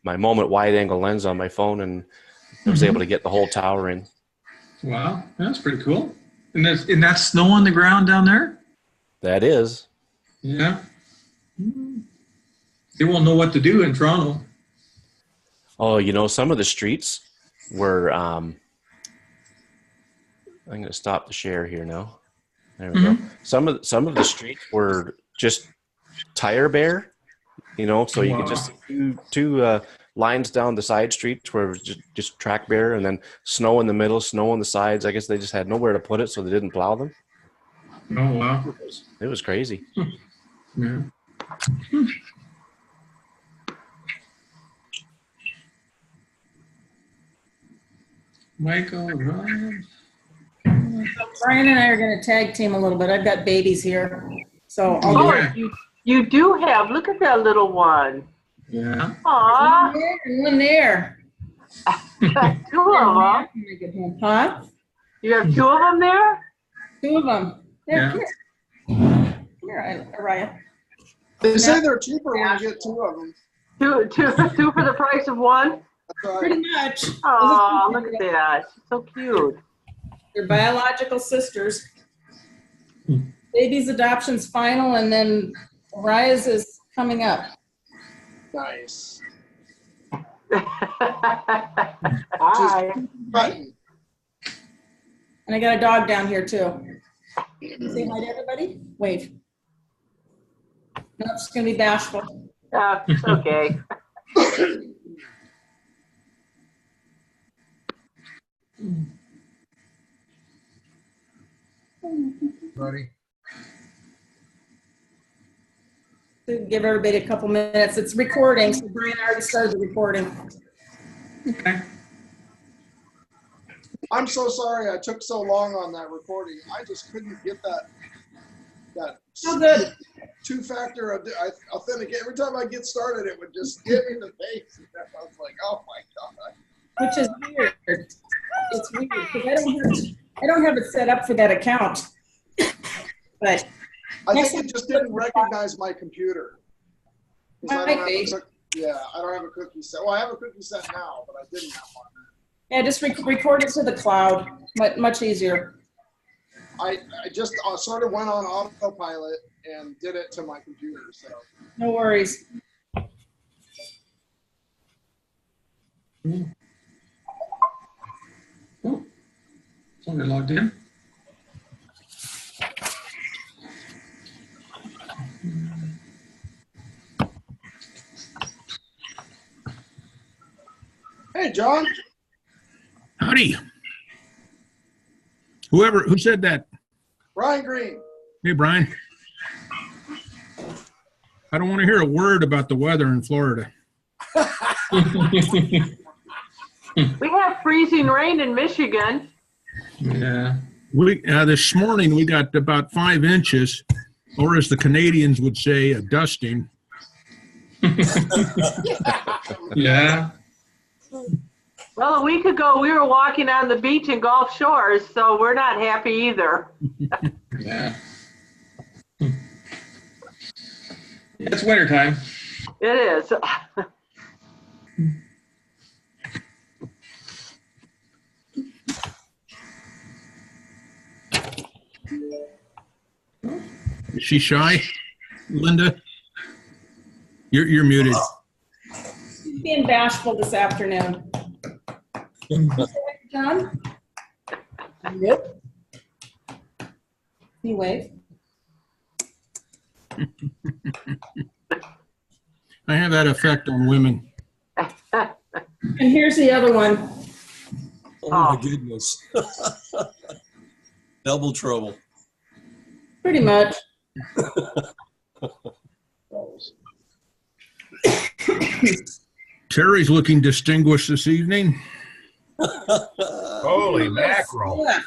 my moment wide angle lens on my phone, and I was able to get the whole tower in. Wow, that's pretty cool. And that's snow on the ground down there? That is. Yeah. They won't know what to do in Toronto. Oh, you know, some of the streets were, I'm going to stop the share here now. There we go. Some of the streets were just tire bare, you know, so you could just see two lines down the side streets where it was just track bare, and then snow in the middle, snow on the sides. I guess they just had nowhere to put it, so they didn't plow them. Oh, wow. It was crazy. Yeah. Michael, Ryan. Brian and I are going to tag team a little bit. I've got babies here. So you do have, look at that little one. Yeah. Aw. One there. Two of them. Huh? You have two of them there? Two of them. Yeah. Come here, Araya. They say they're cheaper when you get two of them. Two for the price of one? That's right. Pretty much. Oh, look at that. She's so cute. They're biological sisters. Baby's adoption's final, and then Araya's is coming up. Nice. Hi. Button. And I got a dog down here too. Say hi to everybody. Wave. No, she's gonna be bashful. It's okay. Buddy. Give everybody a couple minutes. It's recording, so Brian already started the recording. Okay. I'm so sorry I took so long on that recording. I just couldn't get that Oh, good. two-factor authenticate. Every time I get started, it would just hit me in the face. And I was like, oh my God. Which is weird. It's weird because I don't have it set up for that account. But I think it just didn't recognize my computer. I don't have a cookie set. Well, I have a cookie set now, but I didn't have one. yeah, just record it to the cloud. Much easier. I just sort of went on autopilot and did it to my computer. So No worries. Oh, somebody logged in. hey, John. Howdy. Who said that? Brian Green. Hey, Brian. I don't want to hear a word about the weather in Florida. We have freezing rain in Michigan. Yeah. This morning we got about 5 inches, or as the Canadians would say, a dusting. Yeah. Well, a week ago we were walking on the beach in Gulf Shores, so we're not happy either. Yeah. It's wintertime. It is. Is she shy, Linda? You're muted. She's being bashful this afternoon. John? Yep. Can you wave? I have that effect on women. And here's the other one. Oh my goodness. Double trouble. Pretty much. Terry's looking distinguished this evening. Holy mackerel. Yeah.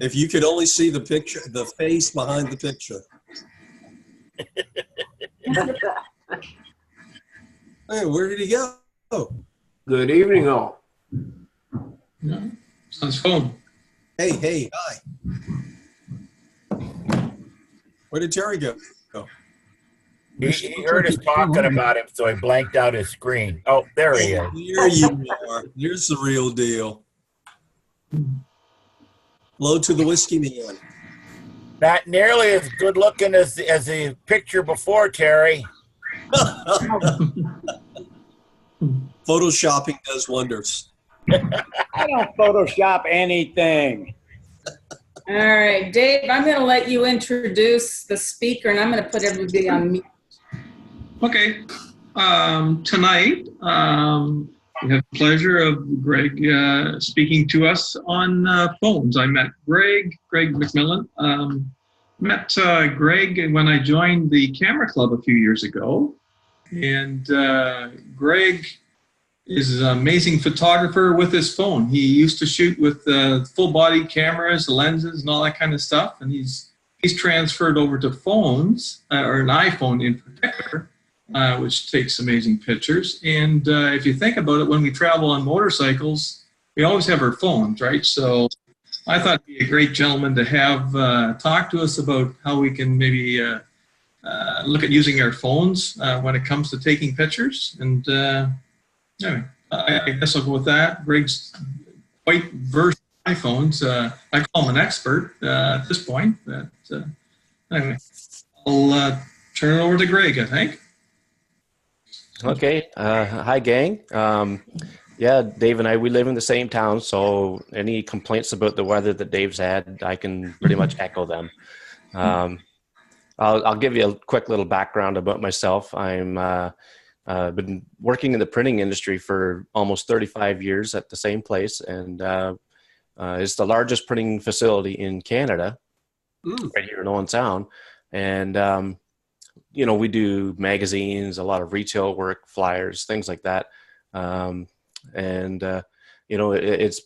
If you could only see the picture, the face behind the picture. Hey, where did he go? Good evening, all. No. It's on his phone. Hey, hi. Where did Terry go? He heard us talking about him, so he blanked out his screen. Oh, there he is. Here you are. Here's the real deal. Hello to the whiskey man. Not nearly as good looking as the picture before, Terry. Photoshopping does wonders. I don't Photoshop anything. All right, Dave, I'm going to let you introduce the speaker, and I'm going to put everybody on mute. Okay. Tonight, we have the pleasure of Gregg speaking to us on phones. I met Gregg McMillan. Met Gregg when I joined the camera club a few years ago. And Gregg is an amazing photographer with his phone. He used to shoot with full body cameras, lenses, and all that kind of stuff. And he's transferred over to phones, or an iPhone in particular, which takes amazing pictures. And if you think about it, when we travel on motorcycles, we always have our phones, right? So I thought it'd be a great gentleman to have talk to us about how we can maybe look at using our phones when it comes to taking pictures. And anyway, I guess I'll go with that. Gregg's quite versed in iPhones. I call him an expert at this point. But anyway, I'll turn it over to Gregg, I think. Okay. Hi, gang. Yeah, Dave and I, we live in the same town, so any complaints about the weather that Dave's had, I can pretty much echo them. I'll give you a quick little background about myself. I'm been working in the printing industry for almost 35 years at the same place, and it's the largest printing facility in Canada, right here in Owen Sound. And you know, we do magazines, a lot of retail work, flyers, things like that. You know, it's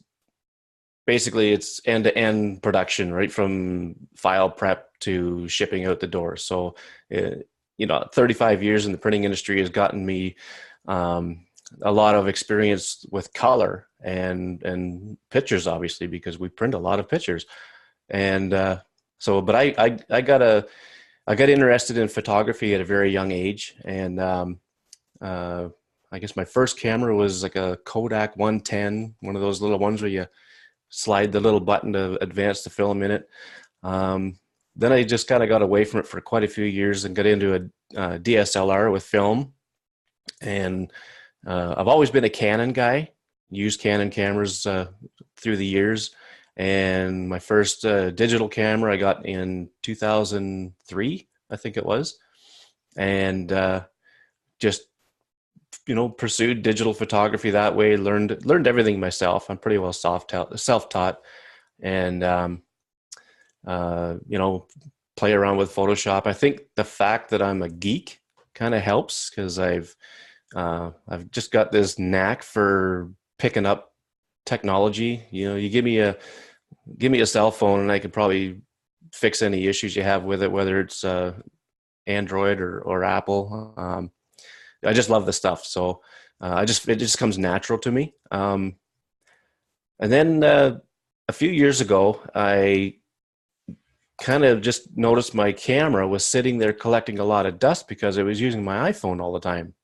basically it's end-to-end production, right from file prep to shipping out the door. So, you know, 35 years in the printing industry has gotten me a lot of experience with color and pictures, obviously, because we print a lot of pictures. And but I got interested in photography at a very young age, and I guess my first camera was like a Kodak 110, one of those little ones where you slide the little button to advance the film in it. Then I just kind of got away from it for quite a few years and got into a DSLR with film. And I've always been a Canon guy, used Canon cameras through the years. And my first digital camera I got in 2003, I think it was. And just, you know, pursued digital photography that way, learned everything myself. I'm pretty well self-taught. And, you know, play around with Photoshop. I think the fact that I'm a geek kind of helps, because I've just got this knack for picking up technology. You know, you give me a cell phone and I could probably fix any issues you have with it, whether it's Android or Apple. I just love the stuff. So it just comes natural to me. And then a few years ago, I kind of just noticed my camera was sitting there collecting a lot of dust because I was using my iPhone all the time.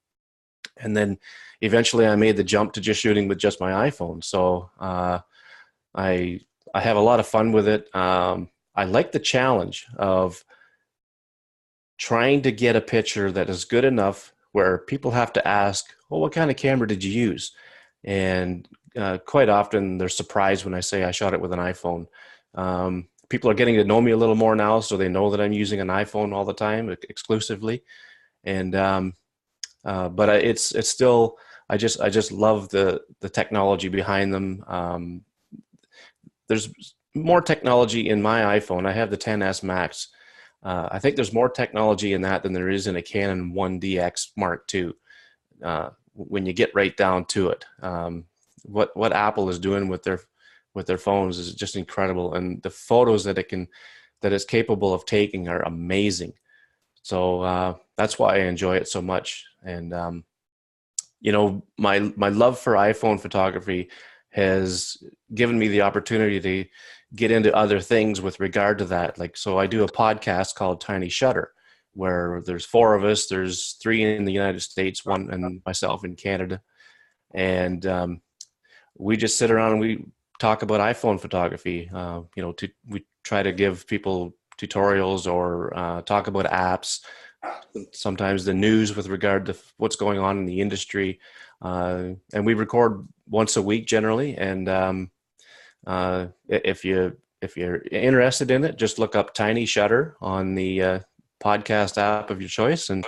And then eventually I made the jump to just shooting with just my iPhone. So I have a lot of fun with it. I like the challenge of trying to get a picture that is good enough where people have to ask, well, what kind of camera did you use? And quite often they're surprised when I say I shot it with an iPhone. People are getting to know me a little more now, so they know that I'm using an iPhone all the time exclusively. And but it's still, I just love the technology behind them. There's more technology in my iPhone. I have the XS Max. I think there's more technology in that than there is in a Canon 1DX Mark II. When you get right down to it, what Apple is doing with their phones is just incredible, and the photos that it's capable of taking are amazing. So that's why I enjoy it so much. And you know, my love for iPhone photography has given me the opportunity to get into other things with regard to that. Like, so I do a podcast called Tiny Shutter, where there's four of us. There's three in the United States, one and myself in Canada. And we just sit around and we talk about iPhone photography. We try to give people tutorials or talk about apps, sometimes the news with regard to what's going on in the industry. And we record once a week generally. And if you're interested in it, just look up Tiny Shutter on the podcast app of your choice, and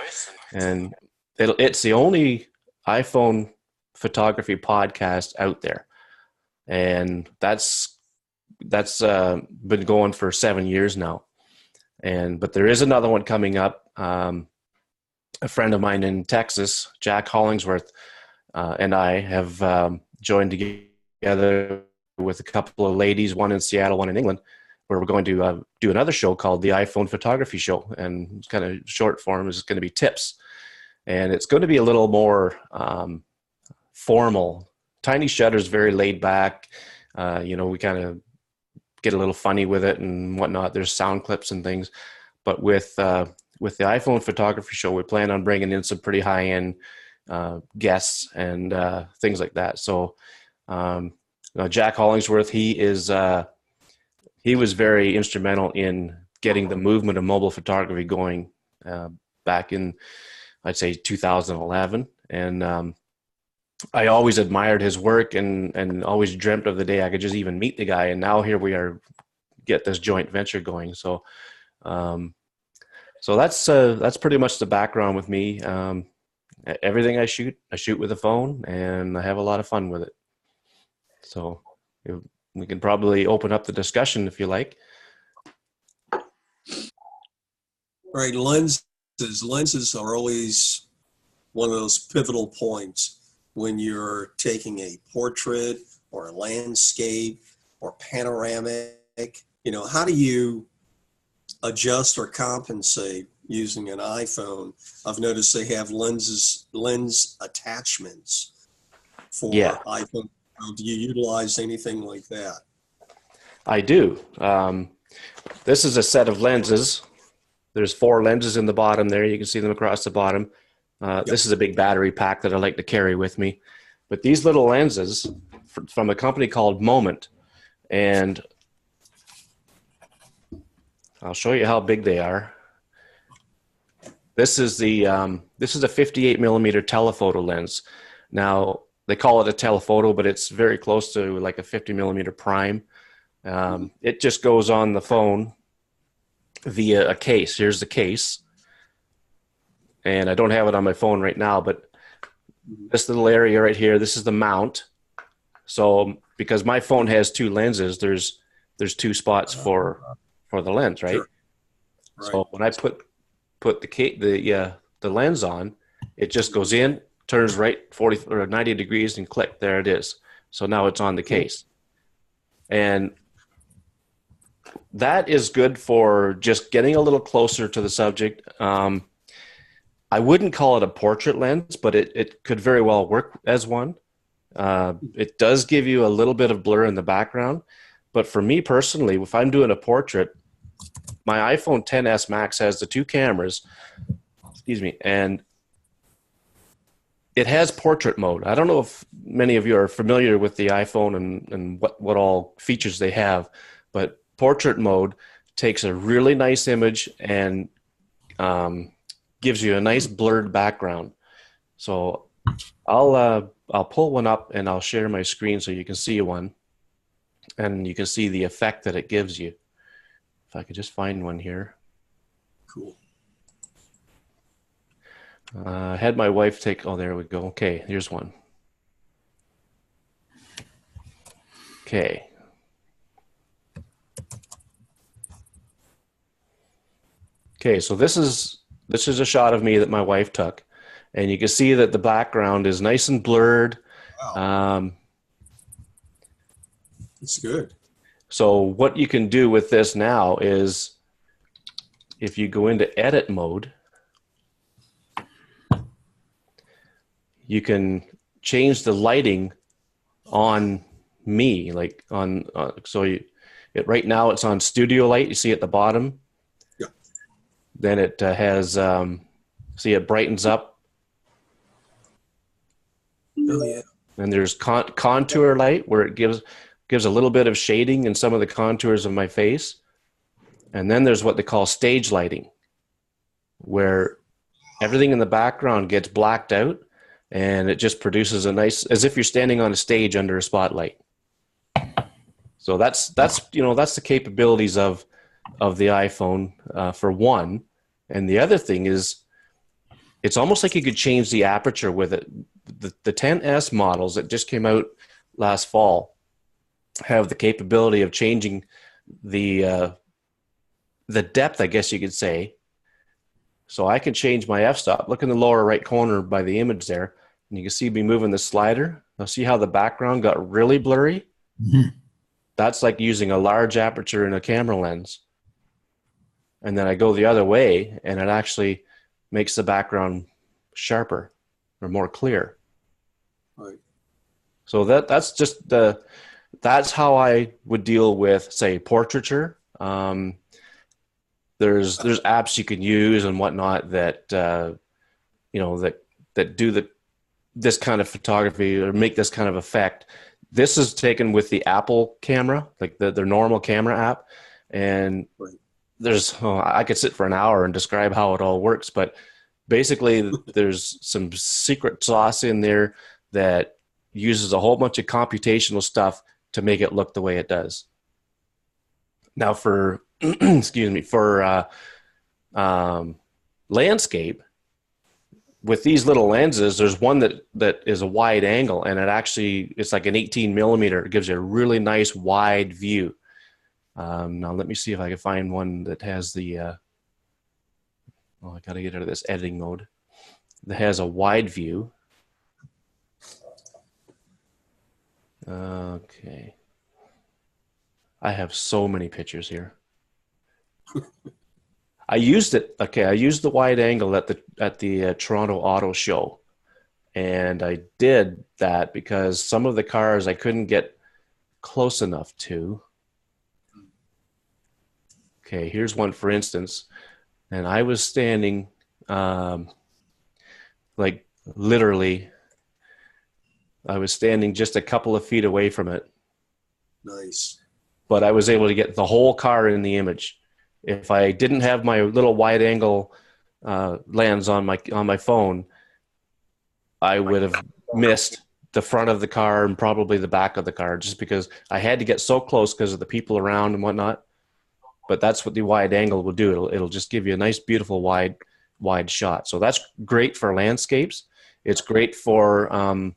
it's the only iPhone photography podcast out there, and that's been going for 7 years now. But there is another one coming up. A friend of mine in Texas, Jack Hollingsworth, and I have joined together with a couple of ladies, one in Seattle, one in England, where we're going to do another show called the iPhone Photography Show. And it's kind of short form is going to be tips. And it's going to be a little more formal. Tiny Shutter is very laid back. We kind of get a little funny with it and whatnot. There's sound clips and things. But with the iPhone Photography Show, we plan on bringing in some pretty high-end guests and things like that. So Jack Hollingsworth, he was very instrumental in getting the movement of mobile photography going back in, I'd say, 2011. And I always admired his work and always dreamt of the day I could just even meet the guy. And now here we are, get this joint venture going. So that's pretty much the background with me. Everything I shoot with a phone, and I have a lot of fun with it. So we can probably open up the discussion if you like. All right, lenses are always one of those pivotal points when you're taking a portrait or a landscape or panoramic. How do you adjust or compensate using an iPhone? I've noticed they have lens attachments for iPhone. Do you utilize anything like that? I do. This is a set of lenses. There's 4 lenses in the bottom there. You can see them across the bottom. This is a big battery pack that I like to carry with me. But these little lenses from a company called Moment, and I'll show you how big they are. This is a 58 millimeter telephoto lens. Now, they call it a telephoto, but it's very close to like a 50 millimeter prime. It just goes on the phone via a case. Here's the case. And I don't have it on my phone right now, but this little area right here, this is the mount. So because my phone has 2 lenses, there's 2 spots for the lens, right? Sure. Right. So when I put the lens on, it just goes in, turns right 40 or 90 degrees, and click, there it is. So now it's on the case. And that is good for just getting a little closer to the subject. I wouldn't call it a portrait lens, but it could very well work as one. It does give you a little bit of blur in the background. But for me personally, if I'm doing a portrait, my iPhone XS Max has the 2 cameras, and it has portrait mode. I don't know if many of you are familiar with the iPhone and what all features they have, but portrait mode takes a really nice image and gives you a nice blurred background. So I'll pull one up and I'll share my screen so you can see one, and you can see the effect that it gives you. If I could just find one here. Cool. I had my wife take, oh, there we go. Okay, here's one. Okay. Okay, so this is a shot of me that my wife took, and you can see that the background is nice and blurred. Wow. It's good. So what you can do with this now is, if you go into edit mode, you can change the lighting on me, like right now it's on studio light. You see at the bottom. Yeah. Then it has, see, it brightens up. Oh, yeah. And there's contour light where it gives a little bit of shading in some of the contours of my face. And then there's what they call stage lighting, where everything in the background gets blacked out and it just produces a nice, as if you're standing on a stage under a spotlight. So that's the capabilities of the iPhone for one. And the other thing is, it's almost like you could change the aperture with it. The 10S models that just came out last fall have the capability of changing the depth, I guess you could say. So I can change my f-stop. Look in the lower right corner by the image there, and you can see me moving the slider. Now see how the background got really blurry? Mhm. That's like using a large aperture in a camera lens. And then I go the other way, and it actually makes the background sharper or more clear. Right. So that's how I would deal with, say, portraiture. There's apps you can use and whatnot that that do this kind of photography or make this kind of effect. This is taken with the Apple camera, like their normal camera app, and I could sit for an hour and describe how it all works, but basically there's some secret sauce in there that uses a whole bunch of computational stuff to make it look the way it does. Now for excuse me, for landscape, with these little lenses, there's one that is a wide angle, and it's like an 18 millimeter. It gives you a really nice wide view. Now let me see if I can find one that has the, I got to get out of this editing mode, that has a wide view. Okay. I have so many pictures here. I used the wide angle at the Toronto Auto Show, and I did that because some of the cars I couldn't get close enough to. Okay, here's one for instance, and I was standing, like literally, I was standing just a couple of feet away from it. Nice. But I was able to get the whole car in the image. If I didn't have my little wide angle lens on my phone, I would have missed the front of the car and probably the back of the car, just because I had to get so close because of the people around and whatnot. But that's what the wide angle will do. It'll just give you a nice, beautiful wide shot. So that's great for landscapes. It's great for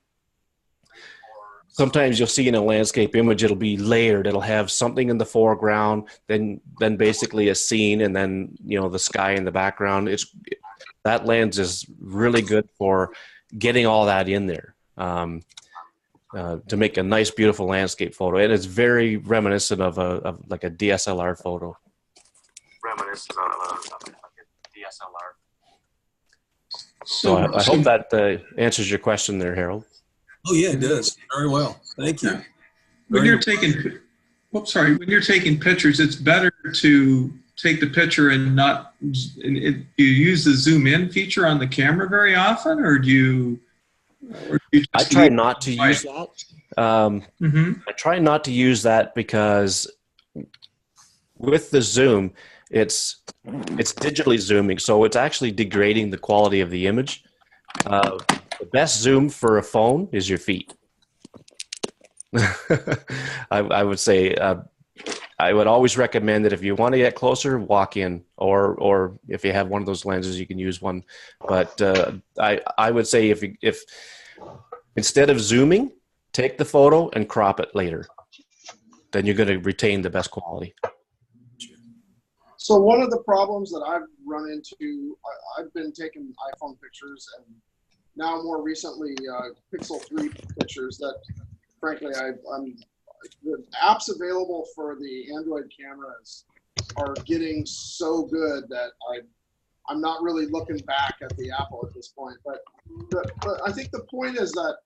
sometimes you'll see in a landscape image, it'll be layered. It'll have something in the foreground, then basically a scene, and then the sky in the background. That lens is really good for getting all that in there to make a nice, beautiful landscape photo. And it's very reminiscent of like a DSLR photo. So I hope that answers your question there, Harold. Oh yeah, it does. Very well. Thank you. When you're taking pictures, it's better to take the picture and not. Do you use the zoom in feature on the camera very often, or do you? I try not to use that. I try not to use that because with the zoom, it's digitally zooming, so it's actually degrading the quality of the image. The best zoom for a phone is your feet. I would say I would always recommend that if you want to get closer, walk in, or if you have one of those lenses, you can use one. But I would say if instead of zooming, take the photo and crop it later. Then you're going to retain the best quality. So one of the problems that I've run into, I've been taking iPhone pictures and now more recently Pixel 3 pictures that frankly the apps available for the Android cameras are getting so good that I'm not really looking back at the Apple at this point. But I think the point is that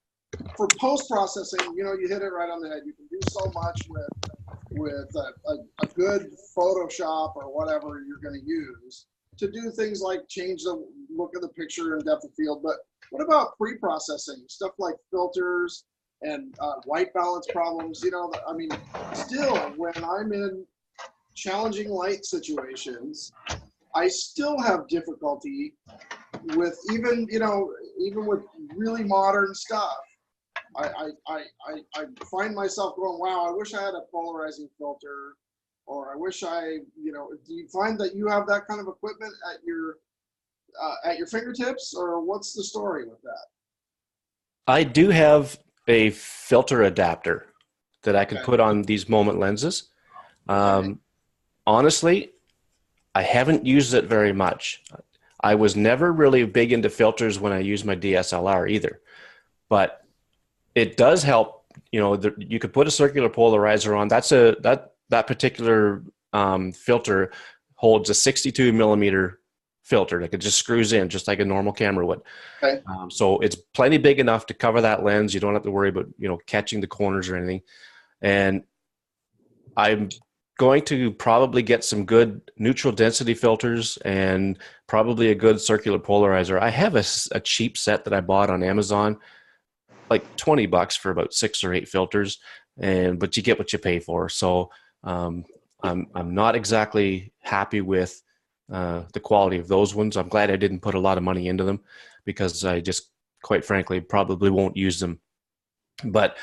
for post-processing, you hit it right on the head. You can do so much with a good Photoshop or whatever you're going to use. to do things like change the look of the picture and depth of field, but what about pre-processing stuff like filters and white balance problems? You know, I mean, still when I'm in challenging light situations, I still have difficulty with even, you know, even with really modern stuff. I find myself going, wow, I wish I had a polarizing filter, or I wish I, you know, do you find that you have that kind of equipment at your fingertips, or what's the story with that? I do have a filter adapter that I can put on these moment lenses. Honestly, I haven't used it very much. I was never really big into filters when I used my DSLR either, but it does help. You know, you could put a circular polarizer on. That particular filter holds a 62 millimeter filter that it just screws in just like a normal camera would. Okay. So it's plenty big enough to cover that lens. You don't have to worry about, you know, catching the corners or anything. And I'm going to probably get some good neutral density filters and probably a good circular polarizer. I have a cheap set that I bought on Amazon, like $20 for about 6 or 8 filters, but you get what you pay for. So I'm not exactly happy with the quality of those ones. I'm glad I didn't put a lot of money into them, because I just, quite frankly, probably won't use them. But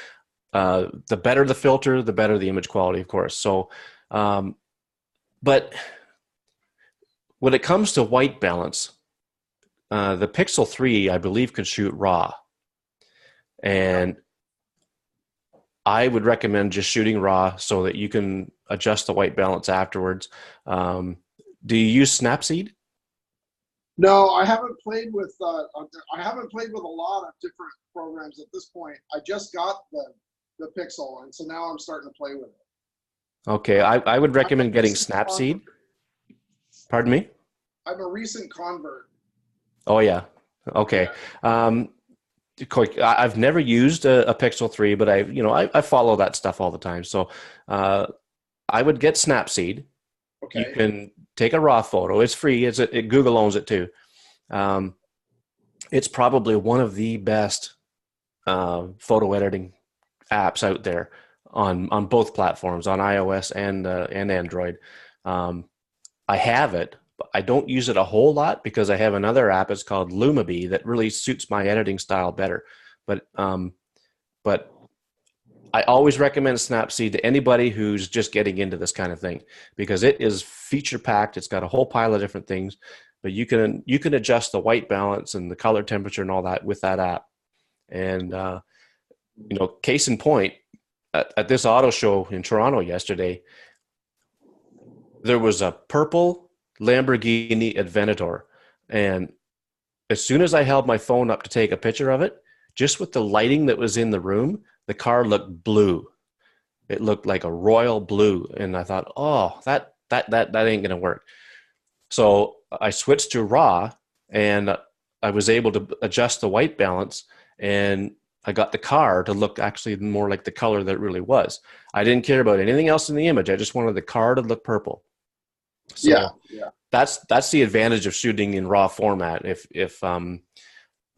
the better the filter, the better the image quality, of course. So, but when it comes to white balance, the Pixel 3, I believe, can shoot RAW. And I would recommend just shooting RAW so that you can adjust the white balance afterwards. Do you use Snapseed? No, I haven't played with a lot of different programs at this point. I just got the Pixel, and so now I'm starting to play with it. Okay, I would recommend getting Snapseed. Pardon me? I'm a recent convert. Oh yeah. Okay. Yeah. I've never used a Pixel 3, but I follow that stuff all the time. So I would get Snapseed. Okay. You can take a RAW photo. It's free. Google owns it too. It's probably one of the best photo editing apps out there on both platforms, on iOS and Android. I have it, but I don't use it a whole lot because I have another app. It's called Lumabee that really suits my editing style better. But I always recommend Snapseed to anybody who's just getting into this kind of thing, because it is feature packed. It's got a whole pile of different things, but you can adjust the white balance and the color temperature and all that with that app. And case in point, at this auto show in Toronto yesterday, there was a purple Lamborghini Aventador, and as soon as I held my phone up to take a picture of it, just with the lighting that was in the room, the car looked blue. It looked like a royal blue, and I thought, oh, that ain't gonna work. So I switched to RAW, and I was able to adjust the white balance, and I got the car to look actually more like the color that it really was. I didn't care about anything else in the image. I just wanted the car to look purple. So yeah. That's the advantage of shooting in RAW format. If like,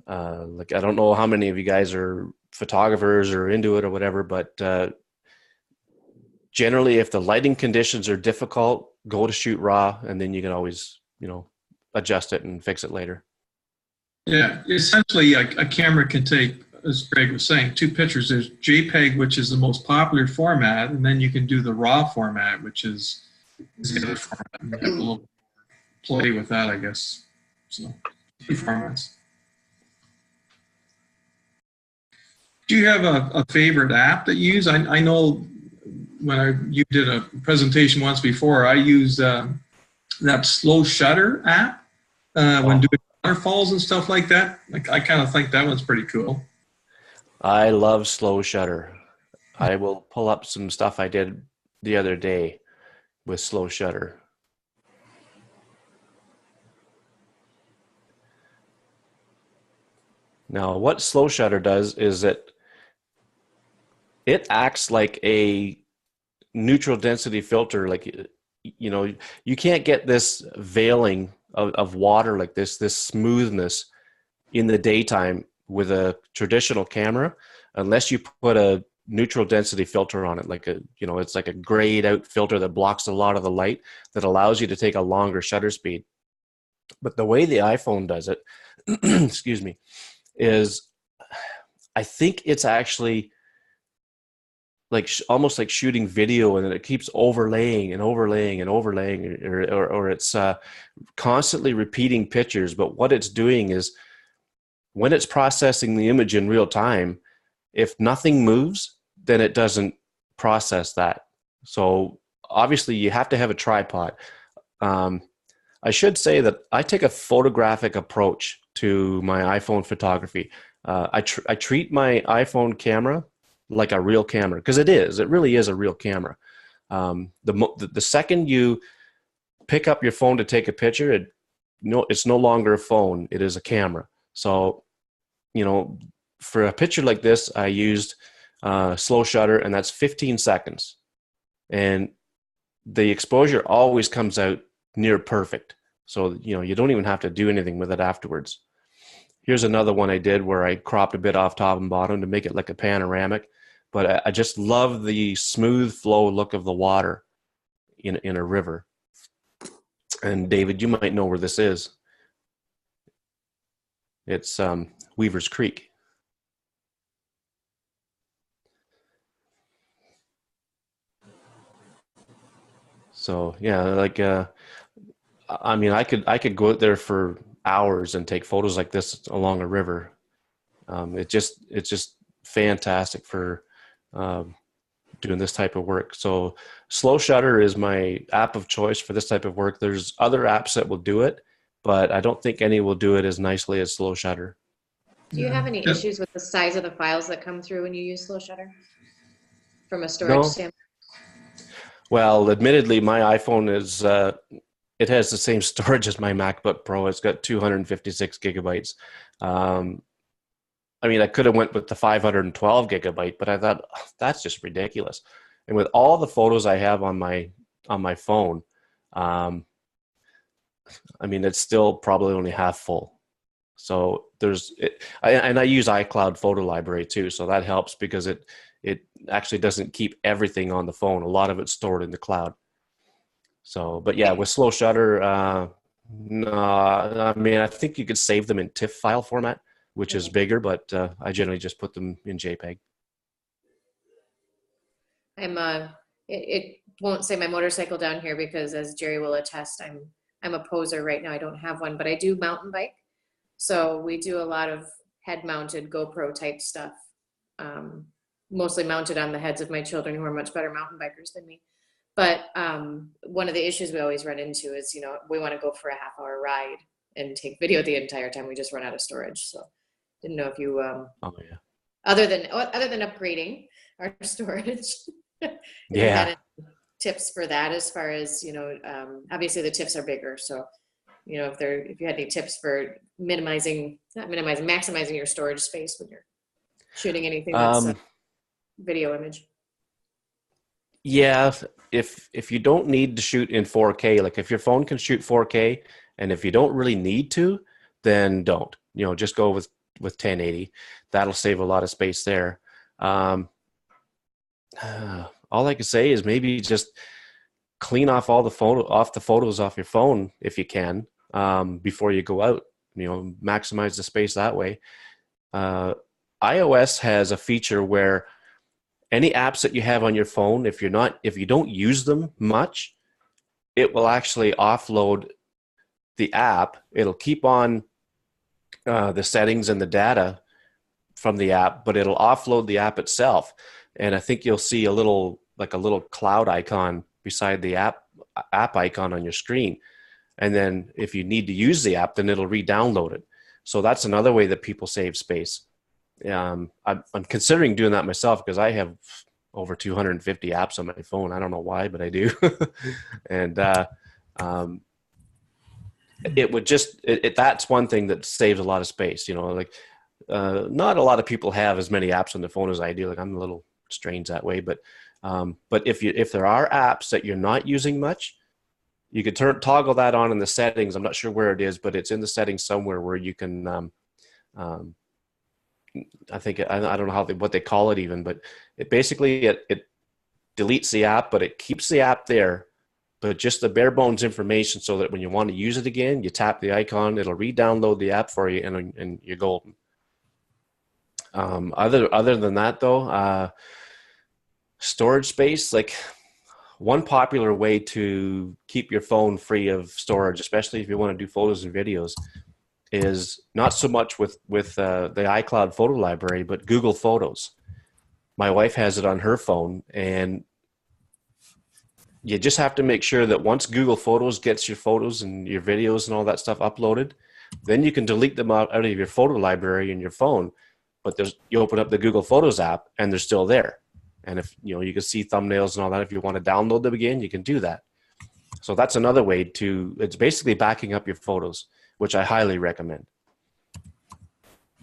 I don't know how many of you guys are photographers or into it or whatever, but generally, if the lighting conditions are difficult, go to shoot RAW, and then you can always, adjust it and fix it later. Yeah, essentially a camera can take, as Greg was saying, 2 pictures. There's JPEG, which is the most popular format, and then you can do the RAW format, which is the other format. And you have a little play with that, I guess. So, 2 formats. Do you have a favorite app that you use? I know when you did a presentation once before, I used that slow shutter app when doing waterfalls and stuff like that. Like, I kind of think that one's pretty cool. I love slow shutter. I will pull up some stuff I did the other day with slow shutter. Now, what slow shutter does is that it acts like a neutral density filter. Like, you can't get this veiling of water like this smoothness in the daytime with a traditional camera, unless you put a neutral density filter on it, like it's like a grayed out filter that blocks a lot of the light, that allows you to take a longer shutter speed. But the way the iPhone does it, excuse me, is I think it's actually like almost like shooting video, and it keeps overlaying and overlaying and overlaying, or it's constantly repeating pictures. But what it's doing is, when it's processing the image in real time, if nothing moves, then it doesn't process that. So obviously you have to have a tripod. I should say that I take a photographic approach to my iPhone photography. I treat my iPhone camera like a real camera, because it really is a real camera. The second you pick up your phone to take a picture, it's no longer a phone, it is a camera. So, for a picture like this, I used slow shutter, and that's 15 seconds. And the exposure always comes out near perfect. So, you don't even have to do anything with it afterwards. Here's another one I did where I cropped a bit off top and bottom to make it like a panoramic. But I just love the smooth flow look of the water in a river. And David, you might know where this is. It's Weaver's Creek. So yeah, like I mean, I could go out there for hours and take photos like this along a river. It's just fantastic for doing this type of work. So slow shutter is my app of choice for this type of work. There's other apps that will do it, but I don't think any will do it as nicely as slow shutter. Do you have any issues with the size of the files that come through when you use slow shutter from a storage standpoint? Well, admittedly, my iPhone is it has the same storage as my MacBook Pro. It's got 256 gigabytes. I mean, I could have went with the 512 gigabyte, but I thought, that's just ridiculous. And with all the photos I have on my phone, I mean, it's still probably only half full. So and I use iCloud Photo Library too, so that helps because it actually doesn't keep everything on the phone. A lot of it's stored in the cloud. So, but yeah, with slow shutter, no, I mean, I think you could save them in TIFF file format, which is bigger, but I generally just put them in JPEG. It won't say my motorcycle down here because, as Jerry will attest, I'm a poser right now. I don't have one, but I do mountain bike. So we do a lot of head-mounted GoPro type stuff, mostly mounted on the heads of my children who are much better mountain bikers than me. But one of the issues we always run into is, we want to go for a half-hour ride and take video the entire time. We just run out of storage. So didn't know if you, other than upgrading our storage, yeah, tips for that as far as, obviously the TIFFs are bigger. So, if you had any tips for maximizing your storage space when you're shooting anything that's a video image. Yeah, if you don't need to shoot in 4K, like if your phone can shoot 4K, and if you don't really need to, then don't. Just go with 1080. That'll save a lot of space there. All I can say is maybe just clean off all the photos off your phone if you can before you go out. Maximize the space that way. iOS has a feature where any apps that you have on your phone, if you don't use them much, it will actually offload the app. It'll keep on the settings and the data from the app, but it'll offload the app itself. And I think you'll see a little cloud icon beside the app icon on your screen. And then if you need to use the app, then it'll re-download it. So that's another way that people save space. I'm considering doing that myself because I have over 250 apps on my phone. I don't know why, but I do. And it would that's one thing that saves a lot of space. Not a lot of people have as many apps on their phone as I do. Like, I'm a little strange that way, but if there are apps that you're not using much, you could toggle that on in the settings. I'm not sure where it is, but it's in the settings somewhere where you can, I think, I don't know what they call it even, but it basically, it deletes the app, but it keeps the app there, but just the bare bones information so that when you want to use it again, you tap the icon, it'll re-download the app for you, and you're golden. Other than that though, storage space, like one popular way to keep your phone free of storage, especially if you want to do photos and videos, is not so much with the iCloud photo library, but Google Photos. My wife has it on her phone, and you just have to make sure that once Google Photos gets your photos and your videos and all that stuff uploaded, then you can delete them out of your photo library in your phone. But you open up the Google Photos app and they're still there. And if you can see thumbnails and all that, if you want to download them again, you can do that. So that's another way it's basically backing up your photos, which I highly recommend.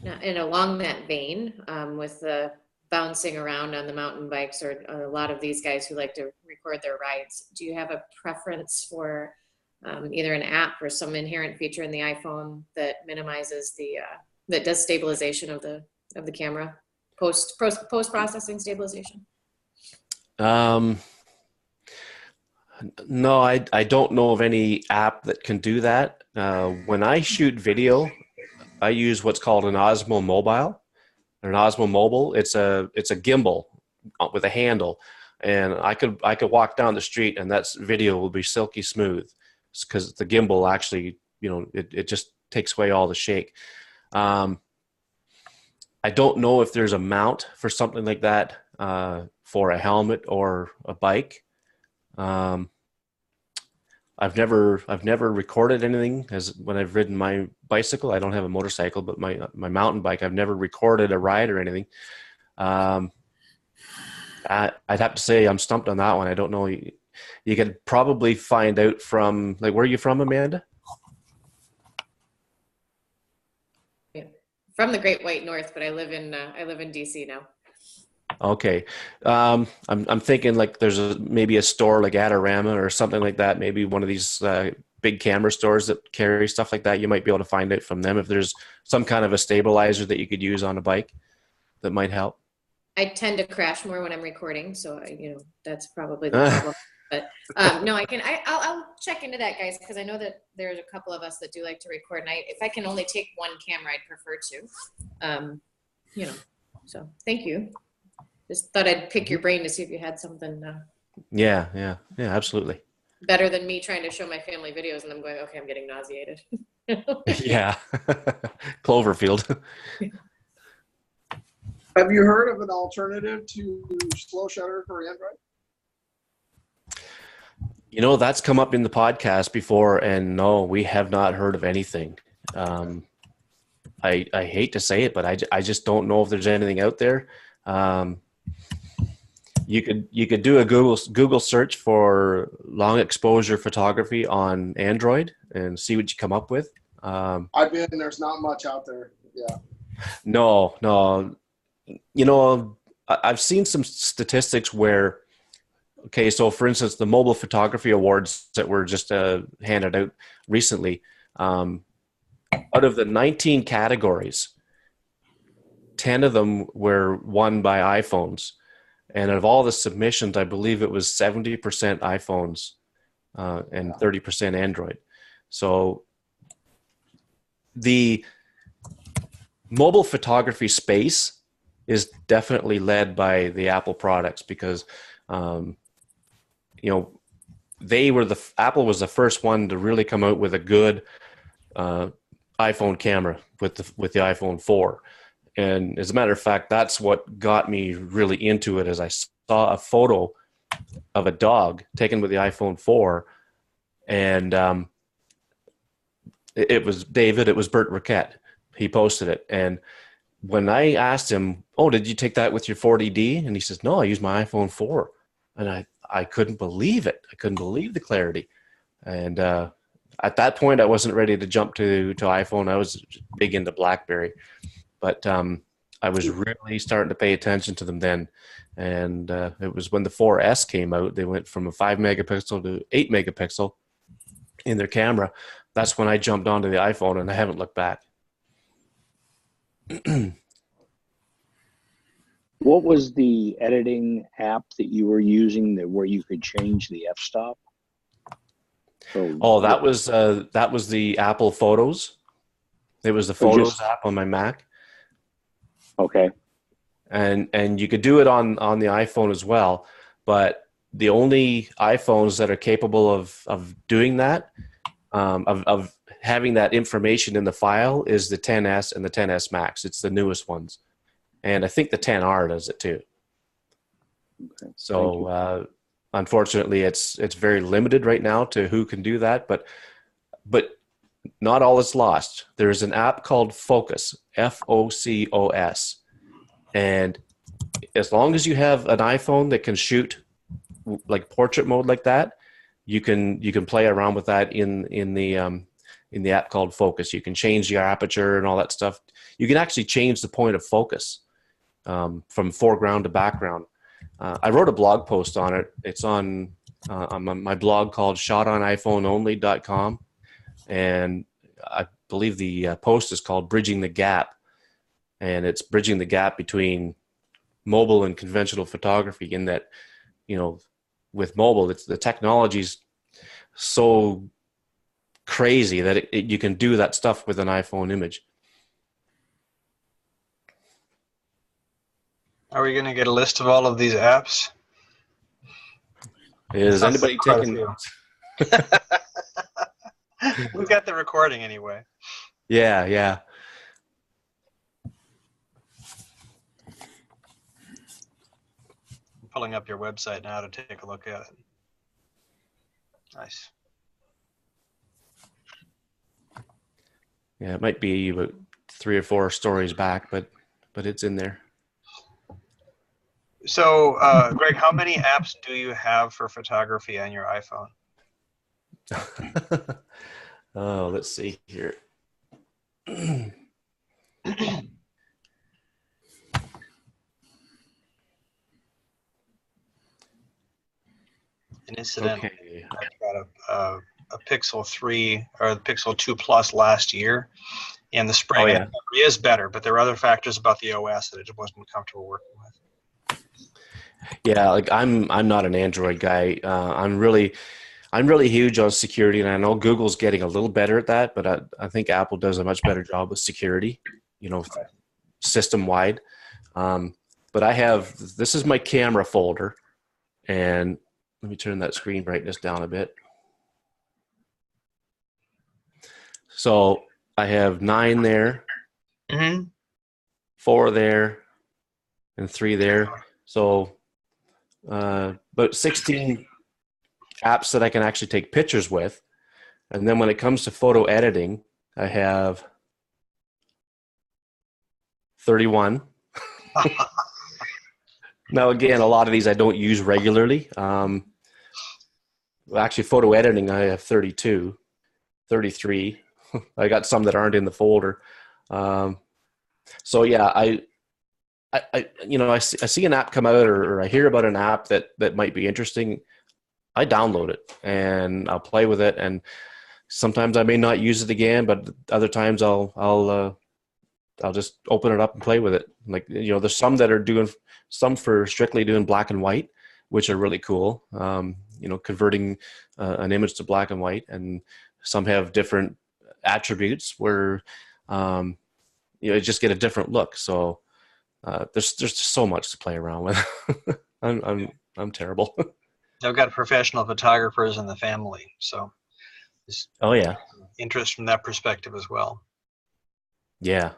Now, and along that vein, with the bouncing around on the mountain bikes, or a lot of these guys who like to record their rides, do you have a preference for either an app or some inherent feature in the iPhone that minimizes that does stabilization of the camera, post processing stabilization? No, I don't know of any app that can do that. When I shoot video, I use what's called an Osmo Mobile. An Osmo Mobile. It's a gimbal with a handle, and I could walk down the street and that video will be silky smooth because the gimbal actually, it just takes away all the shake. I don't know if there's a mount for something like that for a helmet or a bike. I've never recorded anything when I've ridden my bicycle. I don't have a motorcycle, but my mountain bike, I've never recorded a ride or anything. I'd have to say I'm stumped on that one. I don't know. You could probably find out from, like, where are you from, Amanda? Yeah. From the Great White North, but I live in DC now. Okay. I'm thinking like there's maybe a store like Adorama or something like that. Maybe one of these big camera stores that carry stuff like that. You might be able to find it from them if there's some kind of a stabilizer that you could use on a bike that might help. I tend to crash more when I'm recording, so that's probably the problem. But no, I'll check into that, guys, because I know that there's a couple of us that do like to record, and if I can only take one camera, I'd prefer to. So thank you. Just thought I'd pick your brain to see if you had something. Yeah, absolutely. Better than me trying to show my family videos and I'm going, okay, I'm getting nauseated. Yeah. Cloverfield. Have you heard of an alternative to slow shutter for Android? That's come up in the podcast before, and no, we have not heard of anything. I hate to say it, but I just don't know if there's anything out there. You could do a Google search for long exposure photography on Android and see what you come up with. There's not much out there. Yeah. No. I've seen some statistics where, okay, so for instance, the mobile photography awards that were just handed out recently, out of the 19 categories, 10 of them were won by iPhones. And of all the submissions, I believe it was 70% iPhones and 30% Android. So the mobile photography space is definitely led by the Apple products because, Apple was the first one to really come out with a good iPhone camera with the iPhone 4. And as a matter of fact, that's what got me really into it. As I saw a photo of a dog taken with the iPhone 4, and it was David. It was Bert Riquette. He posted it, and when I asked him, "Oh, did you take that with your 40D?" and he says, "No, I used my iPhone 4," and I couldn't believe it. I couldn't believe the clarity, and at that point, I wasn't ready to jump to iPhone. I was big into BlackBerry. But I was really starting to pay attention to them then. And it was when the 4S came out, they went from a 5 megapixel to 8 megapixel. in their camera. That's when I jumped onto the iPhone, and I haven't looked back. What was the editing app that you were using where you could change the f-stop? Oh, that was the Apple Photos. It was the Photos app on my Mac. Okay. And you could do it on the iPhone as well, but the only iPhones that are capable of doing that, of having that information in the file, is the XS and the XS Max. It's the newest ones, and I think the XR does it too. Okay. So unfortunately, it's very limited right now to who can do that, but not all is lost. There's an app called Focus, Focos. And as long as you have an iPhone that can shoot like portrait mode like that, you can play around with that in the app called Focus. You can change your aperture and all that stuff. You can actually change the point of focus from foreground to background. I wrote a blog post on it. It's on my blog called shotoniphoneonly.com, and I believe the post is called Bridging the Gap. And it's bridging the gap between mobile and conventional photography, in that, with mobile, the technology's so crazy that you can do that stuff with an iPhone image. Are we going to get a list of all of these apps? Is anybody taking notes? We got the recording anyway. Yeah. Pulling up your website now to take a look at it. Nice. Yeah, it might be about 3 or 4 stories back, but it's in there. So, Greg, how many apps do you have for photography on your iPhone? Oh, let's see here. And incidentally, Okay. I got a Pixel 3 or the Pixel 2 Plus last year in the spring. Oh, yeah. And the memory is better, but there are other factors about the OS that it wasn't comfortable working with. Yeah, like I'm not an Android guy. I'm really huge on security, and I know Google's getting a little better at that, but I think Apple does a much better job with security, system wide. But this is my camera folder, and let me turn that screen brightness down a bit. So I have 9 there, 4 there, and 3 there. So about 16 apps that I can actually take pictures with. And then when it comes to photo editing, I have 31. Now, again, a lot of these I don't use regularly. Actually, photo editing, I have 32, 33. I got some that aren't in the folder. So yeah, I see an app come out, or I hear about an app that might be interesting. I download it and I'll play with it, and sometimes I may not use it again, but other times I'll just open it up and play with it. Like, there's some that are doing some for strictly doing black and white, which are really cool. Converting an image to black and white, and some have different attributes where you just get a different look. So there's just so much to play around with. I'm terrible. I've got professional photographers in the family, so oh yeah, interest from that perspective as well. Yeah.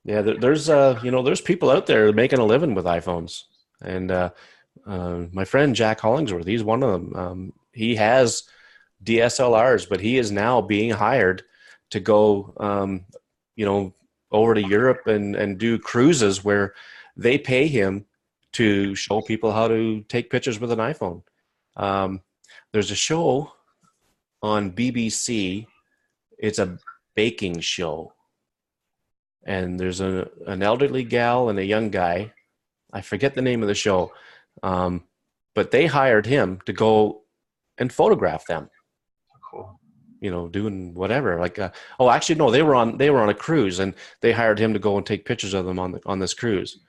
There's people out there making a living with iPhones, and my friend Jack Hollingsworth, he's one of them. He has DSLRs, but he is now being hired to go, over to Europe and do cruises where they pay him to show people how to take pictures with an iPhone. There's a show on BBC. It's a baking show. And there's an elderly gal and a young guy. I forget the name of the show. But they hired him to go and photograph them. Cool. You know, doing whatever. Like, oh, actually, no, they were on a cruise, and they hired him to go and take pictures of them on this cruise,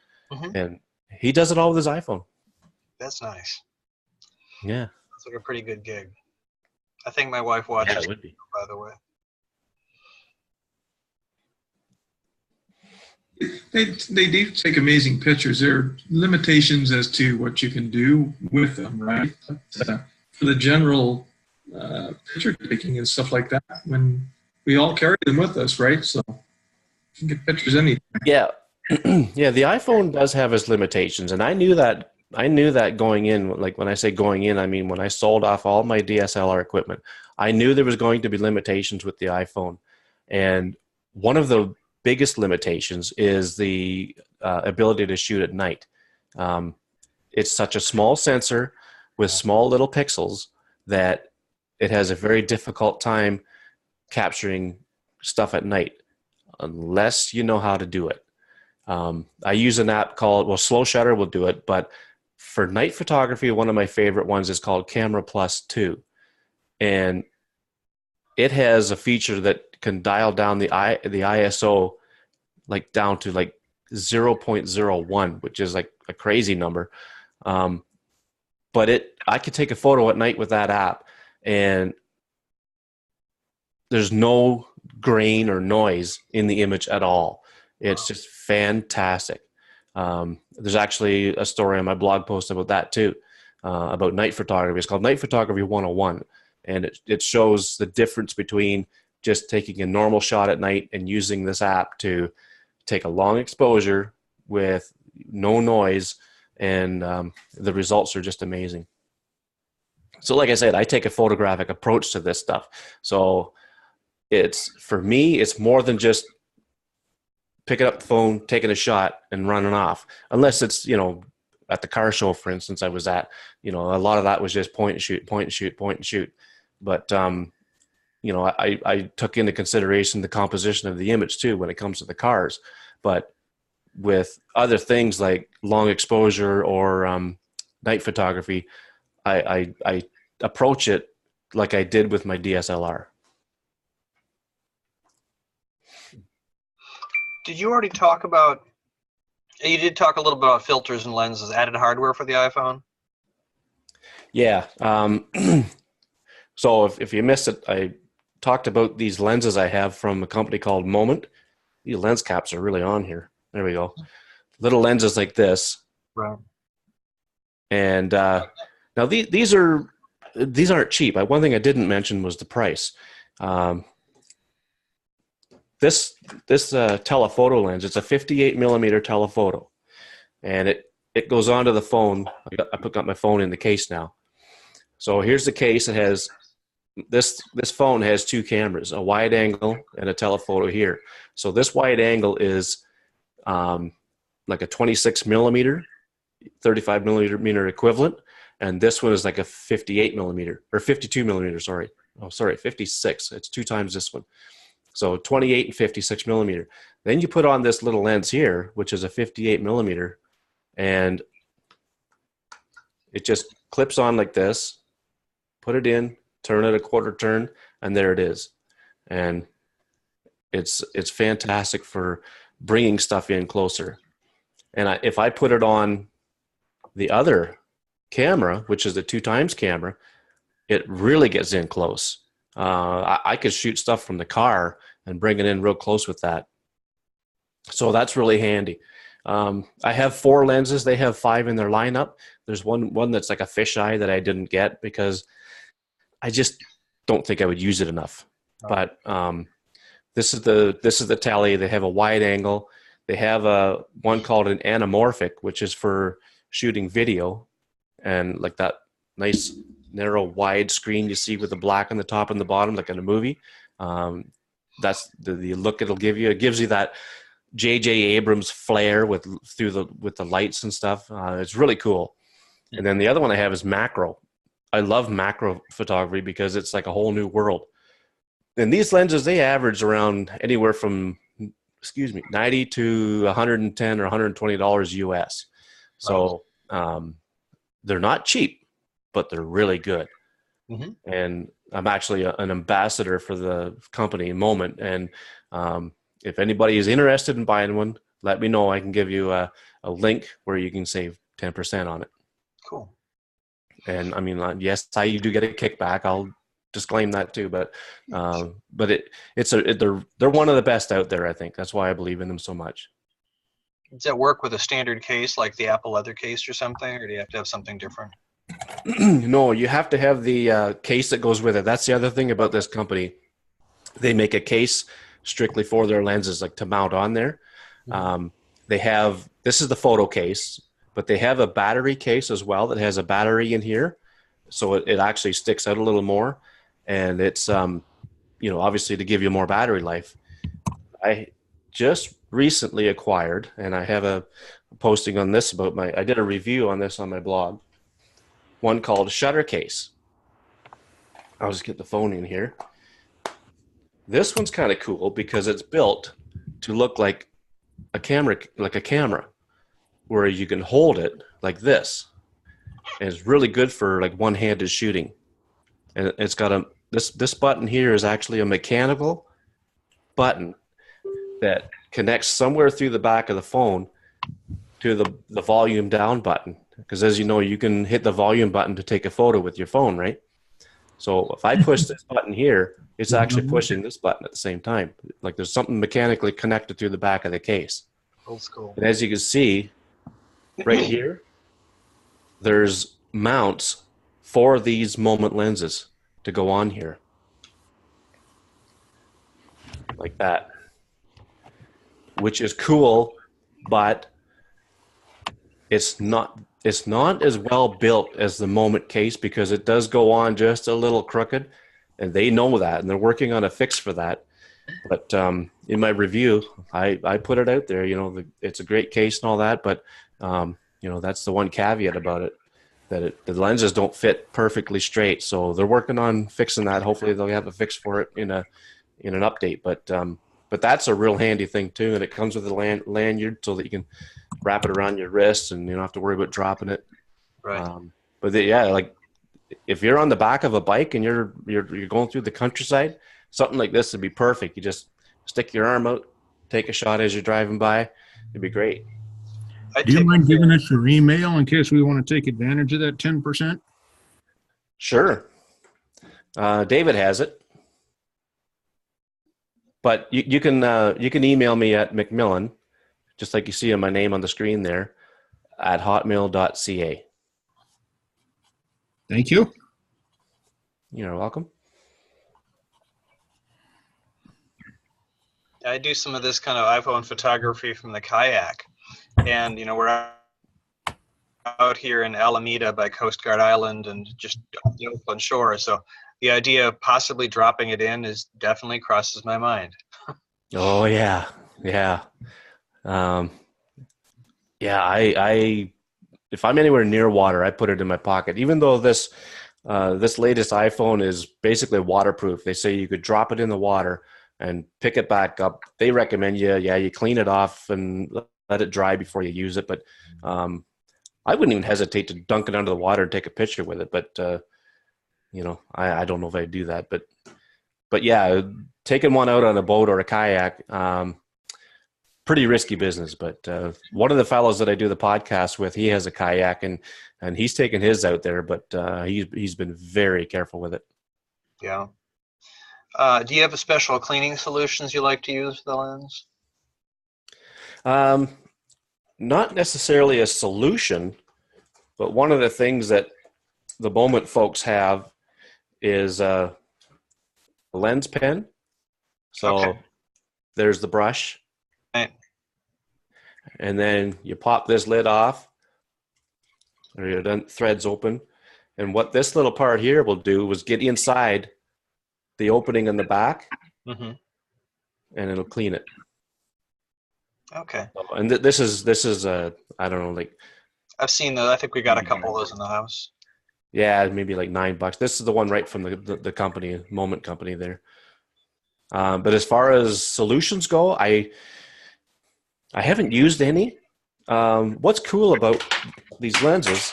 and he does it all with his iPhone. That's nice. Yeah, It's like a pretty good gig. I think my wife watches. Yeah, it would be. By the way. They do take amazing pictures. There are limitations as to what you can do with them, right? But, for the general picture taking and stuff like that, when we all carry them with us, right? So you can get pictures anytime. Yeah, yeah. The iPhone does have its limitations, and I knew that. I knew that going in. Like when I say going in, I mean when I sold off all my DSLR equipment, I knew there was going to be limitations with the iPhone, and one of the biggest limitations is the ability to shoot at night. It's such a small sensor with small little pixels that it has a very difficult time capturing stuff at night unless you know how to do it. I use an app called, Slow Shutter will do it, but for night photography, one of my favorite ones is called Camera Plus 2. And it has a feature that can dial down the ISO like down to like 0.01, which is like a crazy number. But I could take a photo at night with that app, and there's no grain or noise in the image at all. It's just fantastic. There's actually a story on my blog post about that too, about night photography. It's called Night Photography 101. And it shows the difference between just taking a normal shot at night and using this app to take a long exposure with no noise, and the results are just amazing. So like I said, I take a photographic approach to this stuff. So for me, it's more than just picking up the phone, taking a shot, and running off. Unless it's, at the car show, for instance, I was at, a lot of that was just point and shoot, point and shoot, point and shoot. But, I took into consideration the composition of the image too when it comes to the cars. But with other things like long exposure or night photography, I approach it like I did with my DSLR. Did you already talk about, you did talk a little bit about filters and lenses, added hardware for the iPhone? Yeah. So if you missed it, I talked about these lenses I have from a company called Moment. These lens caps are really on here. There we go. Little lenses like this. Right. And now these aren't cheap. One thing I didn't mention was the price. This telephoto lens, it's a 58 millimeter telephoto, and it goes onto the phone. I put my phone in the case now. So here's the case. It has this phone has two cameras, a wide angle and a telephoto here. So this wide angle is like a 26 millimeter, 35 millimeter equivalent, and this one is like a 58 millimeter or 52 millimeter. Sorry, 56. It's 2 times this one. So 28 and 56 millimeter. Then you put on this little lens here, which is a 58 millimeter, and it just clips on like this. Put it in, turn it a quarter turn, and there it is. And it's fantastic for bringing stuff in closer. And if I put it on the other camera, which is the 2 times camera, it really gets in close. I could shoot stuff from the car and bring it in real close with that. So that's really handy. I have 4 lenses. They have 5 in their lineup. There's one that's like a fisheye that I didn't get because I just don't think I would use it enough. But this is the Tele. They have a wide angle. They have one called an anamorphic, which is for shooting video, and like that nice narrow wide screen you see with the black on the top and the bottom, like in a movie. That's the look it'll give you. It gives you that J.J. Abrams flair with the lights and stuff. It's really cool. And then the other one I have is macro. I love macro photography because it's like a whole new world. And these lenses, they average around anywhere from, $90 to $110 or $120 US. So they're not cheap, but they're really good. And I'm actually an ambassador for the company Moment. And if anybody is interested in buying one, let me know. I can give you a link where you can save 10% on it. Cool. And I mean, yes, you do get a kickback. I'll disclaim that too, but they're one of the best out there. I think that's why I believe in them so much. Does that work with a standard case like the Apple leather case or something, or do you have to have something different? No, you have to have the case that goes with it. That's the other thing about this company. They make a case strictly for their lenses, like to mount on there. This is the photo case, but they have a battery case as well that has a battery in here. So it actually sticks out a little more. And it's, obviously to give you more battery life. I just recently acquired, and I have a posting on this I did a review on this on my blog, one called Shutter Case. I'll just get the phone in here. This one's kind of cool because it's built to look like a camera, where you can hold it like this. And it's really good for like one-handed shooting. And it's got this button here is actually a mechanical button that connects somewhere through the back of the phone to the volume down button. Because as you know, you can hit the volume button to take a photo with your phone, right? So if I push this button here, it's actually pushing this button at the same time. Like there's something mechanically connected through the back of the case. Old school. And as you can see right here, there's mounts for these Moment lenses to go on here. Like that. Which is cool, but it's not as well built as the Moment case because it does go on just a little crooked, and they know that, and they're working on a fix for that. But in my review, I put it out there. It's a great case and all that, but that's the one caveat about it, that the lenses don't fit perfectly straight. So they're working on fixing that. Hopefully they'll have a fix for it in an update. But that's a real handy thing too, and it comes with a lanyard so that you can wrap it around your wrist and you don't have to worry about dropping it. Right. Like if you're on the back of a bike and you're going through the countryside, something like this would be perfect. You just stick your arm out, take a shot as you're driving by. It'd be great. Do you mind giving us your email in case we want to take advantage of that 10%? Sure. David has it. But you can email me at McMillan, just like you see my name on the screen there, at hotmail.ca. Thank you. You're welcome. I do some of this kind of iPhone photography from the kayak, and we're out here in Alameda by Coast Guard Island and just the Oakland shore. So the idea of possibly dropping it in definitely crosses my mind. Oh yeah. I if I'm anywhere near water, I put it in my pocket. Even though this latest iPhone is basically waterproof, they say you could drop it in the water and pick it back up. They recommend you clean it off and let it dry before you use it. But I wouldn't even hesitate to dunk it under the water and take a picture with it. But I don't know if I'd do that. But yeah, taking one out on a boat or a kayak, pretty risky business. But one of the fellows that I do the podcast with, he has a kayak and he's taken his out there, but he's been very careful with it. Yeah. Do you have a special cleaning solutions you like to use for the lens? Not necessarily a solution, but one of the things that the Moment folks have is a lens pen. So there's the brush. Right. And then you pop this lid off, or your threads open. And what this little part here will do is get inside the opening in the back, and it'll clean it. Okay. And this is I don't know, like, I've seen those. I think we got a couple of those in the house. Yeah, maybe like $9. This is the one right from the company, Moment company there. But as far as solutions go, I haven't used any. What's cool about these lenses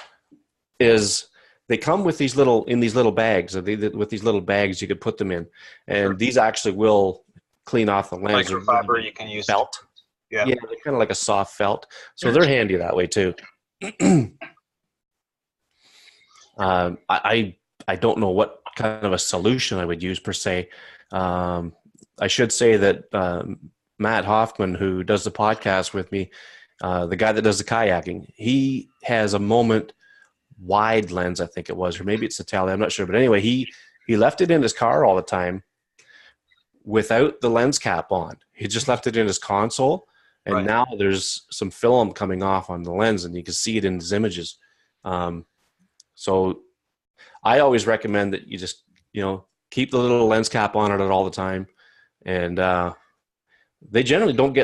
is they come with these little bags. With these little bags, you could put them in, and these actually will clean off the lens. Microfiber you can use. Felt. Yeah. Yeah, they're kind of like a soft felt, so they're handy that way too. I don't know what kind of a solution I would use per se. I should say that Matt Hoffman, who does the podcast with me, the guy that does the kayaking, he has a Moment wide lens, I think it was, or maybe it's a tele, I'm not sure. But anyway, he left it in his car all the time without the lens cap on. He just left it in his console, and now there's some film coming off on the lens, and you can see it in his images. So I always recommend that you just, keep the little lens cap on it all the time. And they generally don't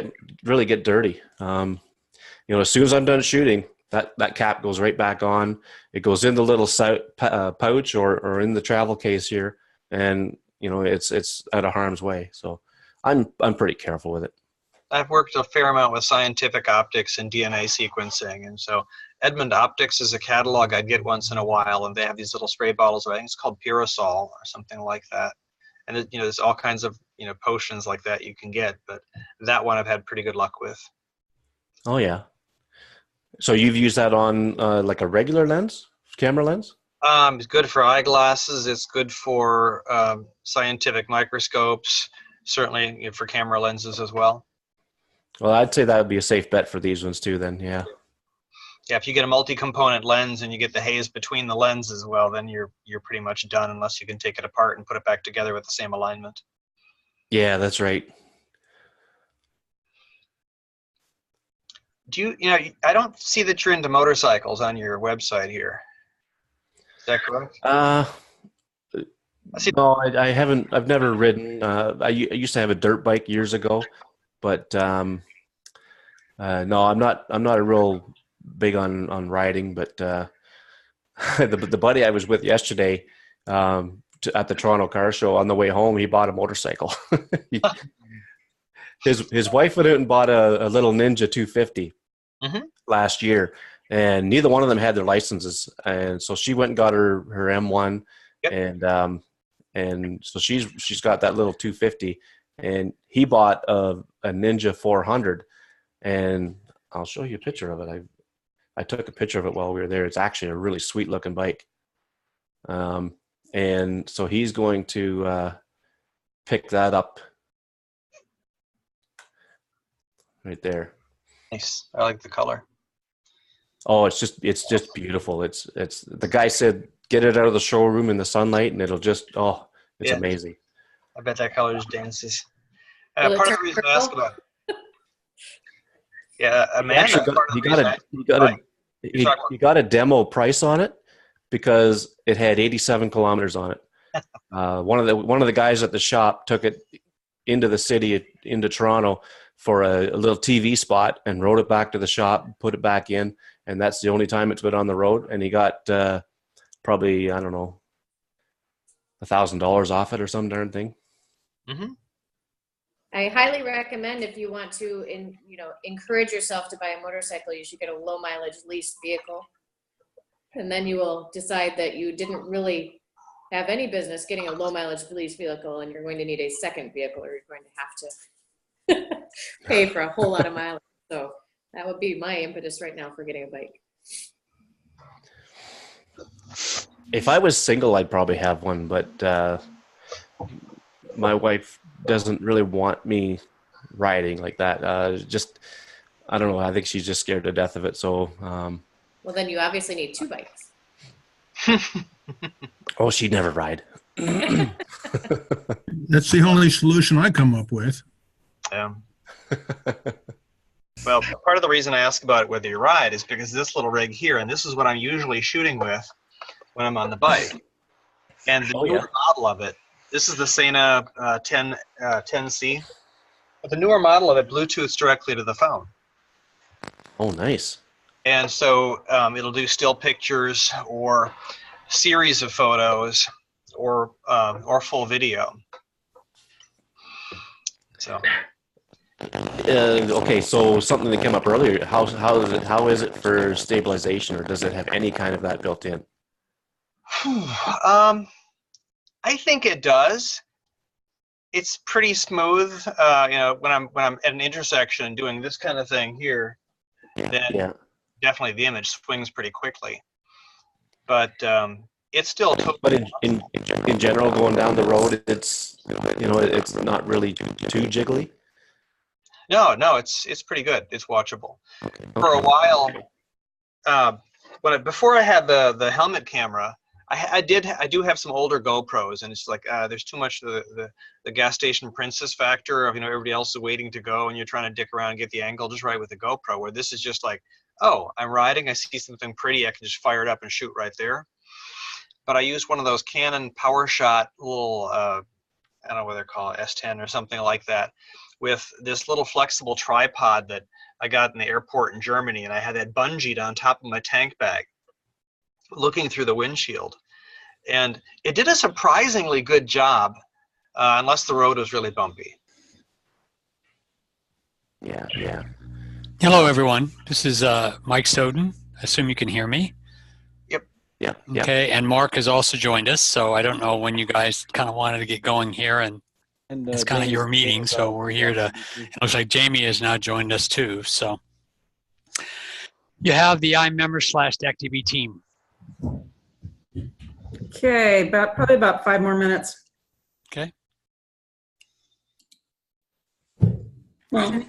really get dirty. As soon as I'm done shooting, that cap goes right back on. It goes in the little pouch or in the travel case here, and it's out of harm's way. So I'm pretty careful with it. I've worked a fair amount with scientific optics and DNA sequencing, and so Edmund Optics is a catalog I'd get once in a while, and they have these little spray bottles. I think it's called Purosol or something like that. And there's all kinds of potions like that you can get, but that one I've had pretty good luck with. Oh yeah. So you've used that on like a regular lens, camera lens? It's good for eyeglasses. It's good for scientific microscopes. Certainly for camera lenses as well. Well, I'd say that would be a safe bet for these ones too. Then, yeah. Yeah, if you get a multi-component lens and you get the haze between the lenses, well, then you're pretty much done unless you can take it apart and put it back together with the same alignment. Yeah, that's right. Do I don't see that you're into motorcycles on your website here. Is that correct? No, I haven't. I've never ridden. I used to have a dirt bike years ago, but no, I'm not a real big on riding. But the buddy I was with yesterday at the Toronto Car Show, on the way home, he bought a motorcycle. His wife went out and bought a little Ninja 250 last year, and neither one of them had their licenses, and so she went and got her M1, and so she's got that little 250, and he bought a Ninja 400, and I'll show you a picture of it. I took a picture of it while we were there. It's actually a really sweet looking bike, and so he's going to pick that up right there. Nice. I like the color. Oh, it's just beautiful. It's the guy said, get it out of the showroom in the sunlight and it'll just, it's amazing. I bet that color just dances. Part of the reason I asked about Amanda, he got a demo price on it because it had 87 kilometers on it. One of the guys at the shop took it into the city, into Toronto, for a little TV spot and rode it back to the shop, put it back in, and that's the only time it's been on the road. And he got probably, I don't know, $1,000 off it or some darn thing. Mm-hmm. I highly recommend, if you want to encourage yourself to buy a motorcycle, you should get a low mileage leased vehicle. And then you will decide that you didn't really have any business getting a low mileage leased vehicle, and you're going to need a second vehicle, or you're going to have to pay for a whole lot of mileage. So that would be my impetus right now for getting a bike. If I was single, I'd probably have one, but my wife doesn't really want me riding like that. I don't know. I think she's just scared to death of it. So, well, then you obviously need two bikes. Oh, she'd never ride. That's the only solution I come up with. Yeah. Well, part of the reason I ask about whether you ride is because this little rig here, and this is what I'm usually shooting with when I'm on the bike. And the newer model of it, this is the Sena 10C. But the newer model of it Bluetooths directly to the phone. Oh, nice. And so it'll do still pictures or series of photos or full video. So. Okay, so something that came up earlier. How is it for stabilization, or does it have any kind of that built in? I think it does. It's pretty smooth. You know, when I'm at an intersection and doing this kind of thing here, then definitely the image swings pretty quickly. But it's still totally. But in general, going down the road, it's it's not really too jiggly. No, it's pretty good. It's watchable. Okay. For a while, before I had the helmet camera, I do have some older GoPros, and it's like there's too much the gas station princess factor of everybody else is waiting to go, and you're trying to dick around and get the angle just right with the GoPro. Where this is just like, oh, I'm riding, I see something pretty, I can just fire it up and shoot right there. But I used one of those Canon PowerShot little I don't know what they're called, S10 or something like that, with this little flexible tripod that I got in the airport in Germany, and I had that bungeed on top of my tank bag, looking through the windshield. And it did a surprisingly good job, unless the road was really bumpy. Yeah. Hello, everyone. This is Mike Soden. I assume you can hear me. Yep. Yeah. Okay, and Mark has also joined us, so I don't know when you guys kind of wanted to get going here, and it's kind of your meeting, so we're here to, it looks like Jamie has now joined us too, so. You have the iMember/DeckDB team. Okay, probably about 5 more minutes. Okay. Well,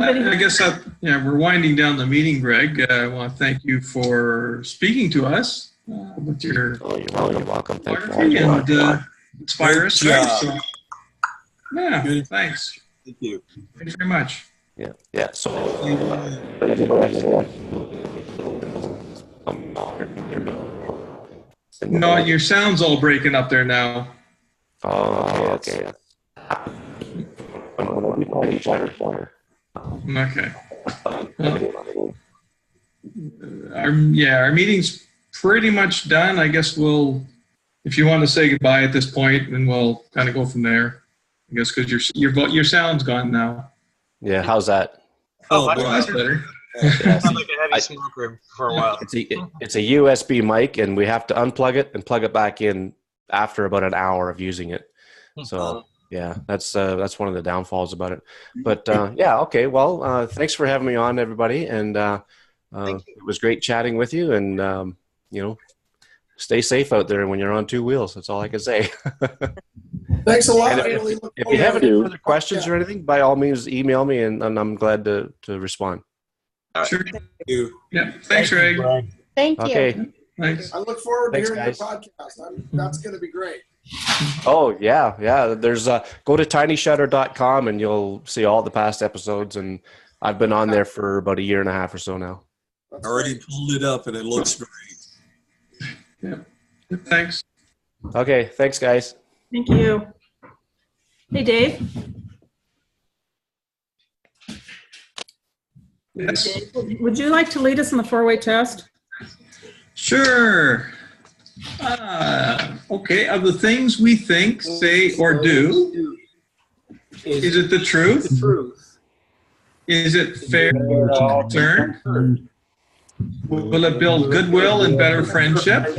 I guess we're winding down the meeting, Greg. I want to thank you for speaking to us with your you're welcome. Thank you. And inspire us. Yeah. So, yeah, thanks. Thank you. Thanks very much. Yeah. So. No, your sound's all breaking up there now. Oh, okay. Okay. Our meeting's pretty much done. I guess if you want to say goodbye at this point, then we'll kind of go from there. I guess because your sound's gone now. Yeah, how's that? Oh, that's better. Sounds like a heavy smoker for a while. It's a USB mic, and we have to unplug it and plug it back in after about an hour of using it. So yeah, that's one of the downfalls about it. But yeah, okay. Well, thanks for having me on, everybody, and it was great chatting with you. And stay safe out there when you're on 2 wheels. That's all I can say. Thanks a lot. If you have any further questions or anything, by all means, email me, and I'm glad to respond. Sure. Thank you. Yeah. Thanks, Greg. Thank you. Okay. Thanks. I look forward to hearing guys. your podcast. That's going to be great. Oh yeah. There's go to tinyshutter.com and you'll see all the past episodes, and I've been on there for about 1.5 years or so now. I already pulled it up and it looks great. Yeah. Thanks. Okay. Thanks, guys. Thank you. Hey, Dave. Yes. Dave, would you like to lead us in the 4-way test? Sure. Okay. Of the things we think, say, or do, is it the truth? Is it fair to concern? Will it build goodwill and better friendship?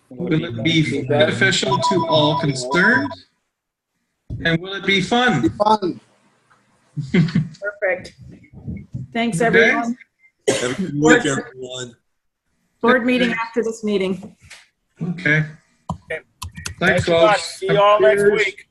Will it be beneficial to all concerned? And will it be fun? Perfect. Thanks, everyone. Have a good week, everyone. Board meeting after this meeting. Okay. Okay. Thanks, a lot. folks. See you all next week.